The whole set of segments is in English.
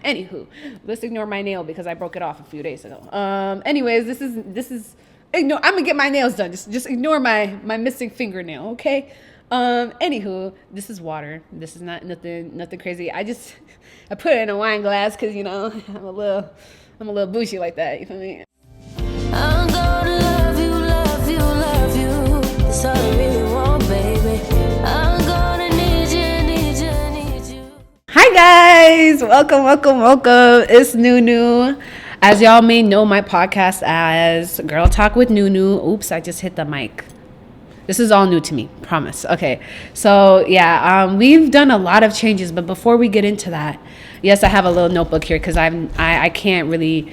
Anywho, let's ignore my nail because I broke it off a few days ago. Anyways, this is ignore. I'm gonna get my nails done. Just ignore my missing fingernail, okay? Anywho, this is water. This is not nothing crazy. I put it in a wine glass because I'm a little bougie like that. You feel me? I'm gonna love you, love you, love you. That's all I really want, baby. I'm gonna need you. Hi guys, welcome. It's Nunu. As y'all may know my podcast as Girl Talk with Nunu. Oops, I just hit the mic. This is all new to me, promise. Okay, so yeah, we've done a lot of changes, but before we get into that, yes, I have a little notebook here because I can't really,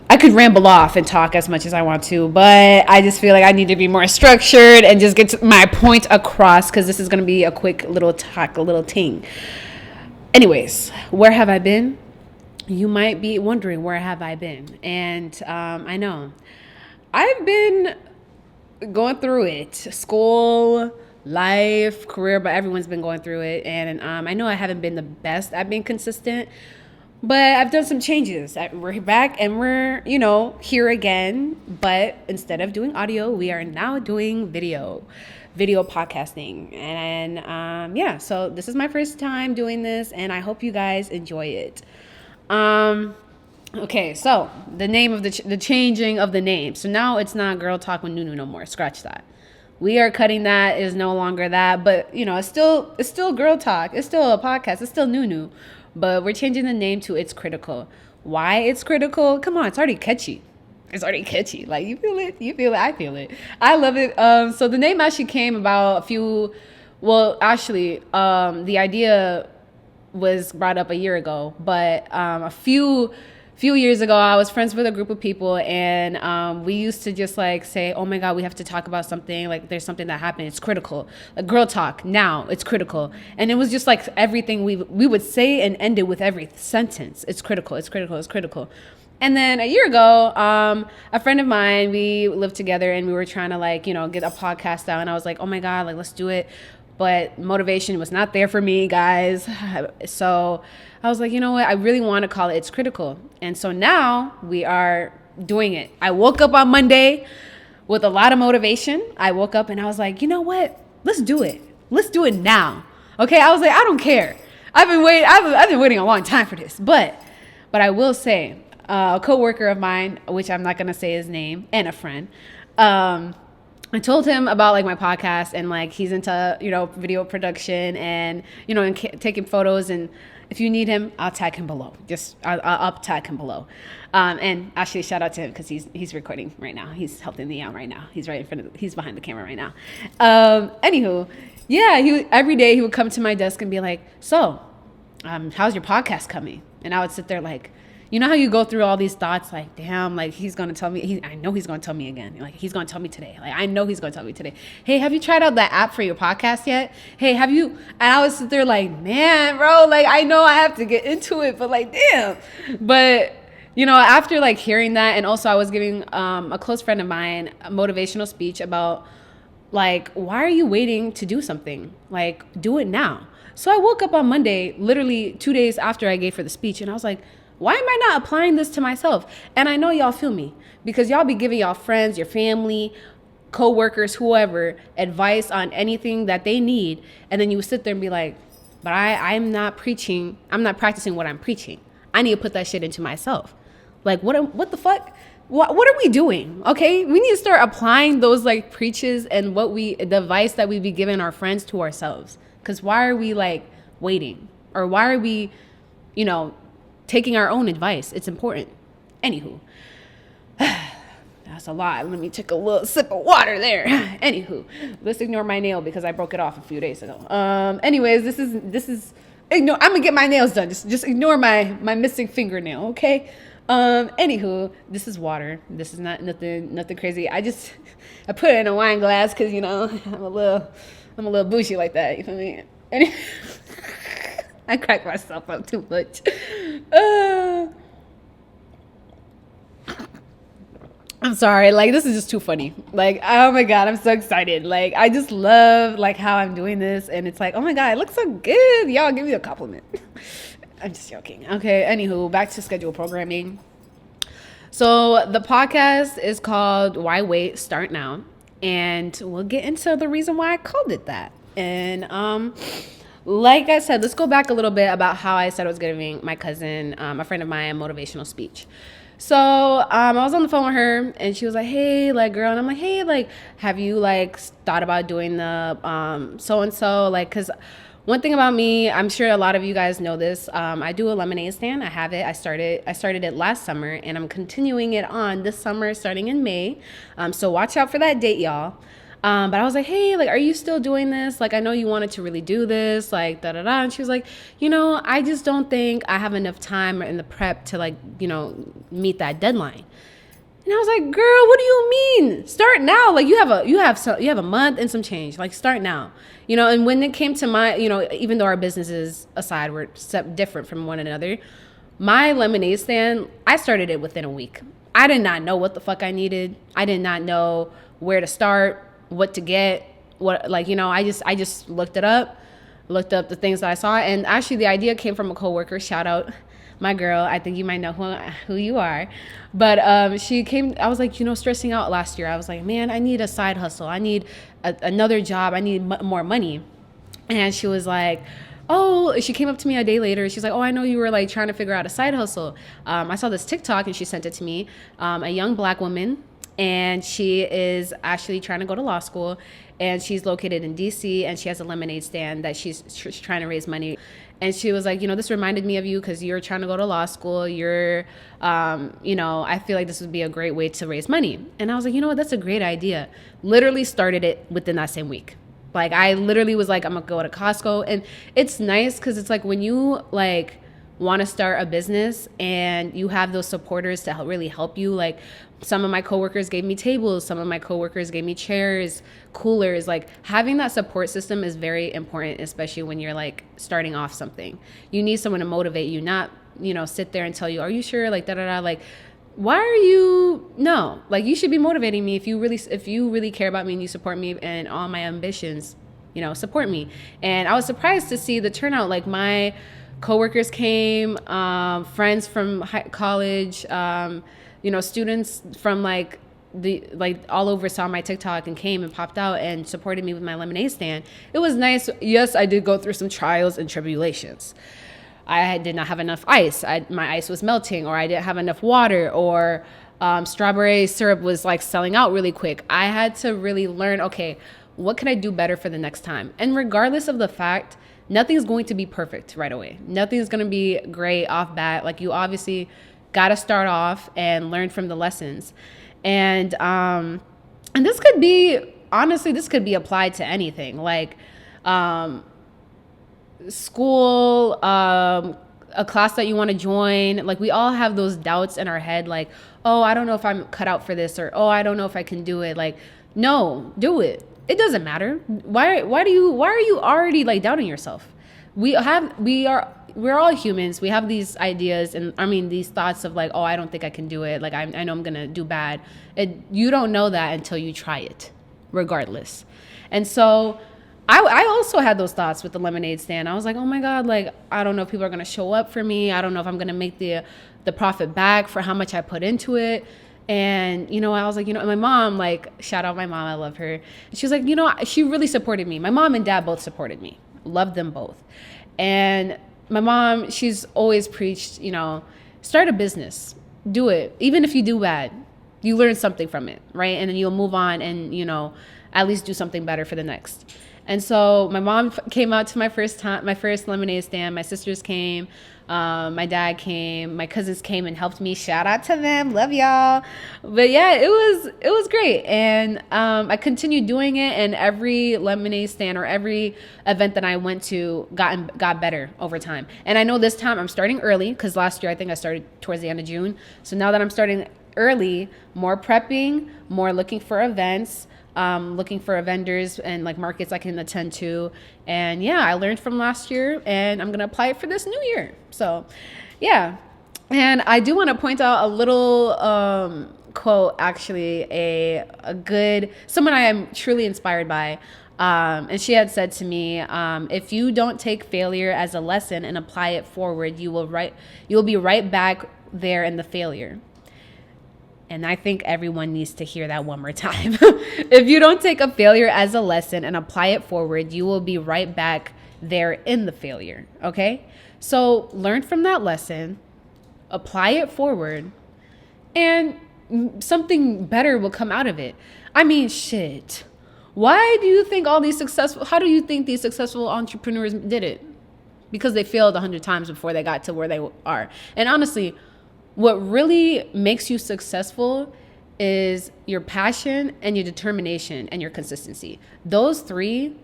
I could ramble off and talk as much as I want to, but I just feel like I need to be more structured and just get my point across because this is going to be a quick little talk, a little ting. Anyways, where have I been? You might be wondering, where have I been? And I know I've been going through it. School, life, career, but everyone's been going through it. And I know I haven't been the best at being consistent, but I've done some changes. We're back and we're, here again. But instead of doing audio, we are now doing video podcasting. And yeah, so this is my first time doing this and I hope you guys enjoy it. Okay, so the name of the changing of the name. So now it's not Girl Talk with Nunu no more. Scratch that. We are cutting that. Is no longer that. But it's still Girl Talk. It's still a podcast. It's still Nunu. But we're changing the name to It's Critical. Why it's critical? Come on, it's already catchy. Like you feel it. I feel it. I love it. So the name actually came about the idea was brought up a year ago, but a few years ago, I was friends with a group of people, and we used to just like say, "Oh my God, we have to talk about something. Like, there's something that happened. It's critical. Like, girl talk now. It's critical." And it was just like everything we would say and end it with every sentence. It's critical. It's critical. It's critical. And then a year ago, a friend of mine, we lived together, and we were trying to get a podcast out. And I was like, "Oh my God, let's do it." But motivation was not there for me, guys. So I was like, you know what? I really want to call it It's Critical. And so now we are doing it. I woke up on Monday with a lot of motivation. I woke up and I was like, you know what? Let's do it. Let's do it now. Okay. I was like, I don't care. I've been waiting a long time for this. But I will say, a coworker of mine, which I'm not going to say his name, and a friend, I told him about my podcast and he's into, video production and, and taking photos. And if you need him, I'll tag him below. I'll tag him below. And actually shout out to him because he's recording right now. He's helping me out right now. He's right in front he's behind the camera right now. Anywho, yeah, every day he would come to my desk and be like, so, how's your podcast coming? And I would sit there you know how you go through all these thoughts damn, he's going to tell me, I know he's going to tell me again. He's going to tell me today. I know he's going to tell me today. Hey, have you tried out that app for your podcast yet? Hey, have you? And I would sit there man, bro, I know I have to get into it, but damn. But, after hearing that, and also I was giving a close friend of mine a motivational speech about why are you waiting to do something? Do it now. So I woke up on Monday, literally 2 days after I gave her the speech, and I was like, why am I not applying this to myself? And I know y'all feel me because y'all be giving y'all friends, your family, co-workers, whoever, advice on anything that they need. And then you sit there and be like, but I'm not preaching. I'm not practicing what I'm preaching. I need to put that shit into myself. What the fuck? What are we doing? Okay. We need to start applying those preaches and the advice that we be giving our friends to ourselves. Cause why are we waiting? Or why are we, taking our own advice? It's important. Anywho, that's a lot. Let me take a little sip of water there. Anywho, let's ignore my nail because I broke it off a few days ago. Anyways, this is ignore. I'm gonna get my nails done. Just ignore my missing fingernail, okay? Anywho, this is water. This is not nothing crazy. I put it in a wine glass because I'm a little bougie like that. You feel me? I crack myself up too much. I'm sorry. This is just too funny. Oh my God, I'm so excited. I just love how I'm doing this. And it's oh my God, it looks so good. Y'all give me a compliment. I'm just joking. Okay, anywho, back to schedule programming. So the podcast is called Why Wait, Start Now. And we'll get into the reason why I called it that. And like I said, let's go back a little bit about how I said I was giving my cousin, a friend of mine, a motivational speech. So I was on the phone with her, and she was like, "Hey, like, girl," and I'm like, "Hey, like, have you like thought about doing the so and so, like, cause." One thing about me, I'm sure a lot of you guys know this. I do a lemonade stand. I have it. I started it last summer, and I'm continuing it on this summer, starting in May. So watch out for that date, y'all. But I was like, hey, like, are you still doing this? Like, I know you wanted to really do this, like, da da da. And she was like, I just don't think I have enough time in the prep to, like, meet that deadline. And I was like, girl, what do you mean? Start now. Like, you have a month and some change. Like, start now. And when it came to my, even though our businesses aside were different from one another, my lemonade stand, I started it within a week. I did not know what the fuck I needed. I did not know where to start, what to get, I just looked it up, looked up the things that I saw. And actually the idea came from a coworker. Shout out my girl. I think you might know who you are. But she came, I was like, stressing out last year. I was like, man, I need a side hustle. I need another job. I need more money. And she was like, oh, she came up to me a day later. She's like, oh, I know you were like trying to figure out a side hustle. I saw this TikTok and she sent it to me. A young black woman, and she is actually trying to go to law school, and she's located in DC, and she has a lemonade stand that she's trying to raise money. And she was like, this reminded me of you because you're trying to go to law school. You're, I feel like this would be a great way to raise money. And I was like, you know what? That's a great idea. Literally started it within that same week. Like, I literally was like, I'm going to go to Costco. And it's nice because it's like when you like want to start a business and you have those supporters to really help you. Like, some of my coworkers gave me tables. Some of my coworkers gave me chairs, coolers. Like, having that support system is very important, especially when you're like starting off something. You need someone to motivate you, not, sit there and tell you, are you sure? Like, da da da. Like, why are you? No, like, you should be motivating me if you really care about me and you support me and all my ambitions. Support me. And I was surprised to see the turnout. Like, my coworkers came, friends from college, students from like all over saw my TikTok and came and popped out and supported me with my lemonade stand. It was nice. Yes, I did go through some trials and tribulations. I did not have enough ice. My ice was melting, or I didn't have enough water, or strawberry syrup was like selling out really quick. I had to really learn, okay, what can I do better for the next time? And regardless of the fact, nothing's going to be perfect right away. Nothing's going to be great off bat. Like, you obviously got to start off and learn from the lessons. And this could be, honestly, this could be applied to anything. Like, school, a class that you want to join. Like, we all have those doubts in our head, like, oh, I don't know if I'm cut out for this, or oh, I don't know if I can do it. Like, no, do it. It doesn't matter. Why are you already like doubting yourself? We're all humans. We have these ideas and these thoughts of like, oh, I don't think I can do it. Like, I know I'm gonna do bad. You don't know that until you try it, regardless. And so I also had those thoughts with the lemonade stand. I was like, oh my God, like, I don't know if people are gonna show up for me. I don't know if I'm gonna make the profit back for how much I put into it. And, I was like, my mom, like, shout out my mom, I love her. She was like, she really supported me. My mom and dad both supported me. Loved them both. And my mom, she's always preached, start a business. Do it. Even if you do bad, you learn something from it, right? And then you'll move on and, at least do something better for the next. And so my mom came out to my first lemonade stand. My sisters came. My dad came, my cousins came and helped me. Shout out to them. Love y'all. But yeah, it was great. And I continued doing it, and every lemonade stand or every event that I went to got better over time. And I know this time I'm starting early, because last year I think I started towards the end of June. So now that I'm starting early, more prepping, more looking for events, looking for vendors and like markets I can attend to. And yeah, I learned from last year, and I'm going to apply it for this new year. So yeah. And I do want to point out a little quote, actually, a good, someone I am truly inspired by. And she had said to me, if you don't take failure as a lesson and apply it forward, you will be right back there in the failure. And I think everyone needs to hear that one more time. If you don't take a failure as a lesson and apply it forward, you will be right back there in the failure. Okay? So learn from that lesson, apply it forward, and something better will come out of it. I mean, shit. How do you think these successful entrepreneurs did it? Because they failed 100 times before they got to where they are. And honestly, what really makes you successful is your passion and your determination and your consistency. Those three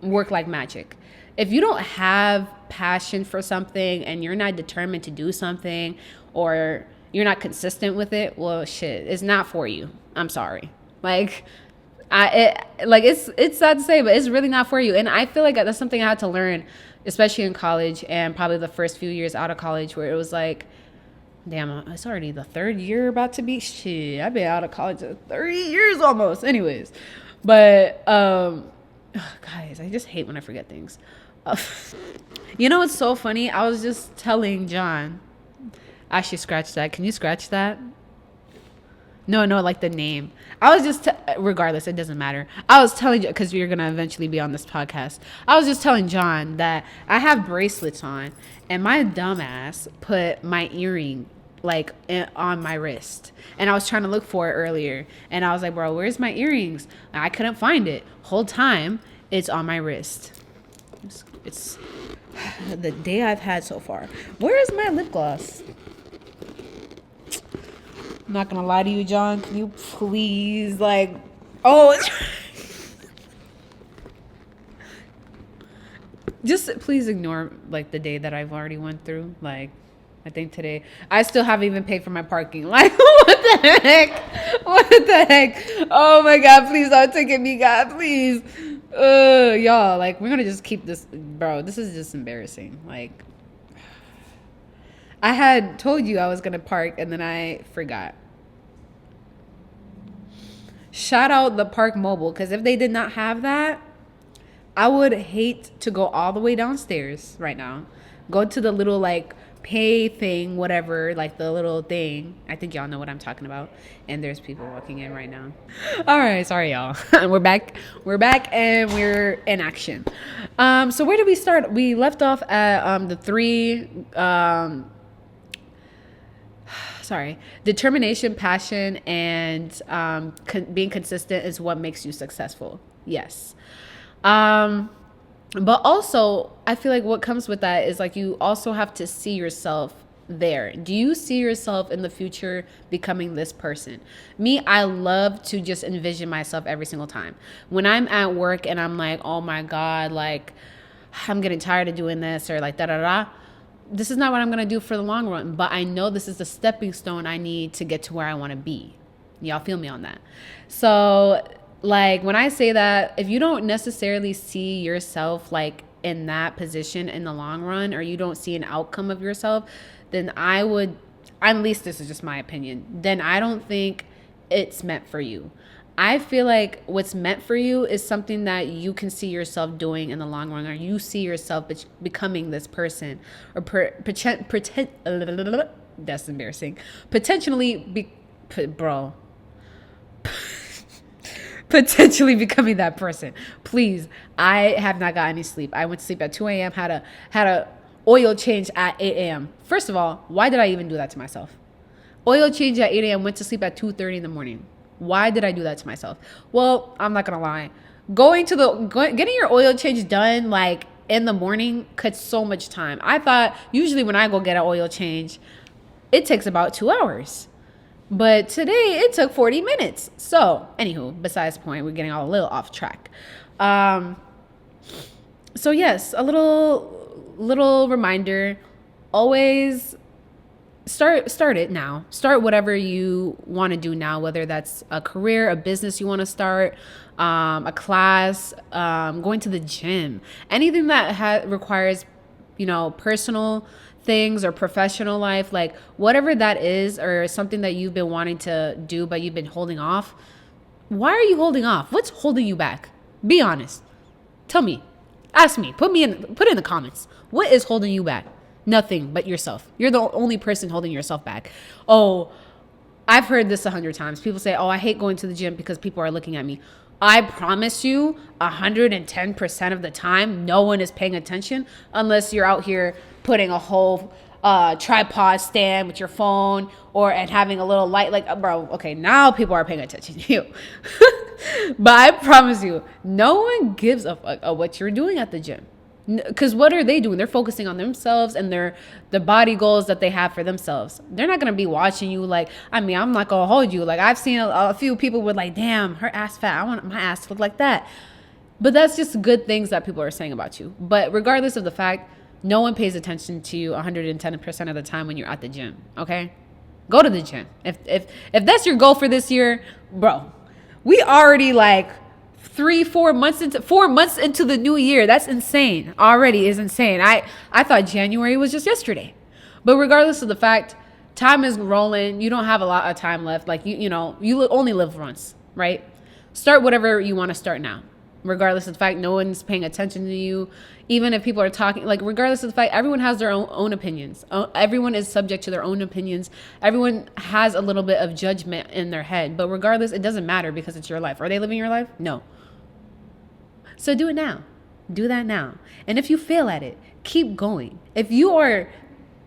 work like magic. If you don't have passion for something and you're not determined to do something, or you're not consistent with it, well, shit, it's not for you. I'm sorry. It's sad to say, but it's really not for you. And I feel like that's something I had to learn, especially in college and probably the first few years out of college, where it was like, damn, it's already the third year about to be. Shit, I've been out of college 30 years almost. Anyways, but guys, I just hate when I forget things. You know what's so funny? I was just telling John. Actually, scratch that. Can you scratch that? No, like the name. I was just, regardless, it doesn't matter. I was telling you, because you're going to eventually be on this podcast. I was just telling John that I have bracelets on, and my dumbass put my earring on my wrist. And I was trying to look for it earlier. And I was like, bro, where's my earrings? And I couldn't find it. Whole time, it's on my wrist. It's the day I've had so far. Where is my lip gloss? I'm not gonna lie to you, John. Can you please, just please ignore the day that I've already went through. I think today I still haven't even paid for my parking. What the heck? What the heck? Oh my God! Please don't ticket me, God. Please, y'all. We're gonna just keep this, bro. This is just embarrassing. I had told you I was gonna park, and then I forgot. Shout out the Park Mobile, because if they did not have that, I would hate to go all the way downstairs right now. Go to the little pay thing, whatever, the little thing. I think y'all know what I'm talking about. And there's people walking in right now. All right, sorry y'all. We're back and we're in action. So where did we start? We left off at the three determination, passion, and being consistent is what makes you successful. Yes. But also, I feel like what comes with that is you also have to see yourself there. Do you see yourself in the future becoming this person? Me, I love to just envision myself every single time. When I'm at work and I'm like, oh my God, I'm getting tired of doing this, or da-da-da. This is not what I'm going to do for the long run, but I know this is the stepping stone I need to get to where I want to be. Y'all feel me on that? So when I say that, if you don't necessarily see yourself in that position in the long run, or you don't see an outcome of yourself, then at least this is just my opinion, then I don't think it's meant for you. I feel like what's meant for you is something that you can see yourself doing in the long run, or you see yourself becoming this person, or that's embarrassing. Potentially becoming that person. Please, I have not got any sleep. I went to sleep at 2 a.m., had a oil change at 8 a.m. First of all, why did I even do that to myself? Oil change at 8 a.m., went to sleep at 2:30 in the morning. Why did I do that to myself? Well, I'm not going to lie. Getting your oil change done in the morning cuts so much time. I thought usually when I go get an oil change, it takes about 2 hours. But today it took 40 minutes. So, anywho, besides the point, we're getting a little off track. So yes, a little reminder, always start it now. Start whatever you want to do now, whether that's a career, a business you want to start, a class, going to the gym, anything that requires, personal things or professional life, whatever that is, or something that you've been wanting to do but you've been holding off. Why are you holding off? What's holding you back? Be honest. Tell me. Ask me. Put it in the comments. What is holding you back? Nothing but yourself. You're the only person holding yourself back. Oh, I've heard this 100 times. People say, oh, I hate going to the gym because people are looking at me. I promise you 110% of the time, no one is paying attention unless you're out here putting a whole tripod stand with your phone and having a little light. Like, bro, okay, now people are paying attention to you. But I promise you, no one gives a fuck what you're doing at the gym. Because what are they doing? They're focusing on themselves and the body goals that they have for themselves. They're not going to be watching you like, I mean, I'm not going to hold you. Like, I've seen a few people with like, damn, her ass fat. I want my ass to look like that. But that's just good things that people are saying about you. But regardless of the fact, no one pays attention to you 110% of the time when you're at the gym, okay? Go to the gym. If that's your goal for this year, bro, we already like 4 months into the new year. That's insane. Already is insane. I thought January was just yesterday. But regardless of the fact, time is rolling. You don't have a lot of time left. Like, you only live once, right? Start whatever you want to start now. Regardless of the fact, no one's paying attention to you. Even if people are talking, like, regardless of the fact, everyone has their own opinions. Everyone is subject to their own opinions. Everyone has a little bit of judgment in their head. But regardless, it doesn't matter because it's your life. Are they living your life? No. So do it now. Do that now. And if you fail at it, keep going. If you are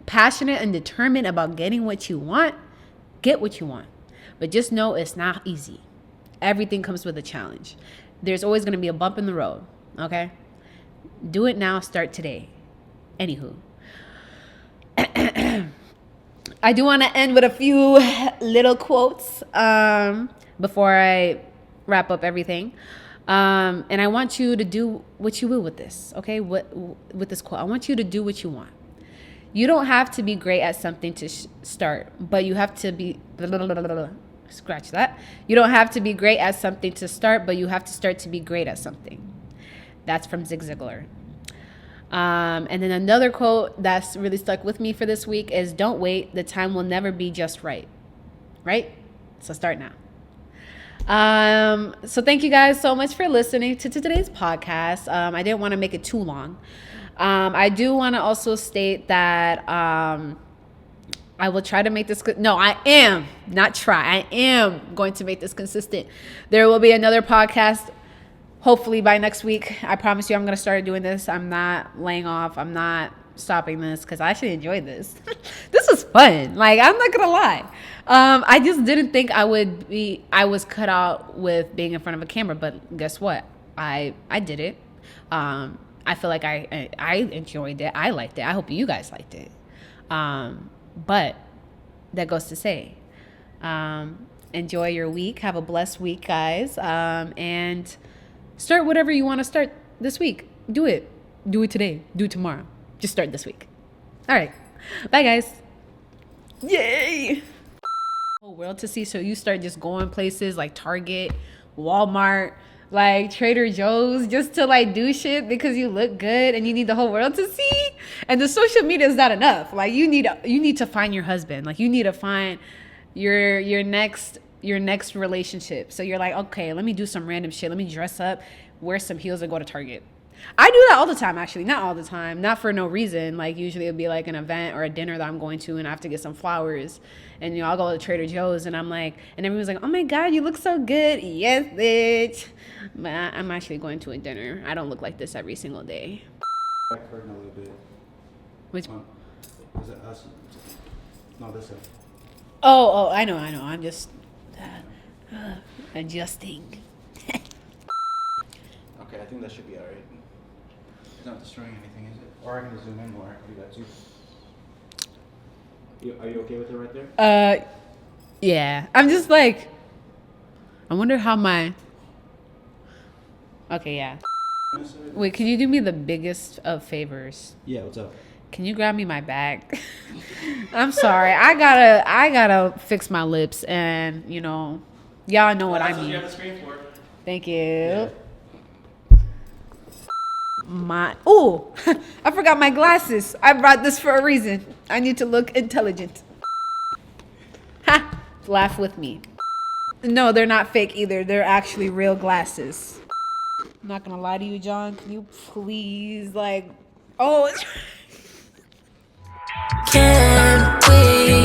passionate and determined about getting what you want, get what you want. But just know it's not easy. Everything comes with a challenge. There's always going to be a bump in the road, okay? Do it now. Start today. Anywho. I do want to end with a few little quotes before I wrap up everything. And I want you to do what you will with this, okay? With this quote, I want you to do what you want. You don't have to be great at something to start, but you have to be... Scratch that. You don't have to be great at something to start, but you have to start to be great at something. That's from Zig Ziglar. And then another quote that's really stuck with me for this week is, don't wait. The time will never be just right. Right? So start now. So thank you guys so much for listening to today's podcast. I didn't want to make it too long. I do want to also state that I will try to make this I am going to make this consistent. There will be another podcast hopefully by next week. I promise you I'm going to start doing this. I'm not laying off. I'm not stopping this because I actually enjoyed this. This was fun. Like, I'm not going to lie. I just didn't think I was cut out with being in front of a camera, but guess what? I did it. I feel like I enjoyed it. I liked it. I hope you guys liked it. But that goes to say, enjoy your week. Have a blessed week, guys. And start whatever you want to start this week. Do it. Do it today. Do it tomorrow. Just start this week. All right. Bye, guys. Yay. Whole world to see. So you start just going places like Target, Walmart, like Trader Joe's, just to like do shit because you look good and you need the whole world to see. And the social media is not enough. Like, you need to find your husband. Like, you need to find your next relationship. So you're like, okay, let me do some random shit. Let me dress up, wear some heels, and go to Target. I do that all the time, actually. Not all the time. Not for no reason. Like, usually it'll be like an event or a dinner that I'm going to and I have to get some flowers. And, I'll go to Trader Joe's and I'm like, and everyone's like, oh my God, you look so good. Yes, bitch. But I'm actually going to a dinner. I don't look like this every single day. Back curtain a little bit. Which? Is it us? No, this is. Oh, I know. I'm just adjusting. Okay, I think that should be alright. It's not destroying anything, is it? Or I can zoom in more. Do that too. Are you okay with it right there? Yeah. I'm just like, I wonder how my... Okay, yeah. Wait, can you do me the biggest of favors? Yeah, what's up? Can you grab me my bag? I'm sorry. I gotta fix my lips and, y'all know what I mean. That's what you have the screen for. Thank you. Yeah. I forgot my glasses. I brought this for a reason. I need to look intelligent. Ha! Laugh with me. No, they're not fake either. They're actually real glasses. I'm not gonna lie to you, John. Can you please, like, oh. Can we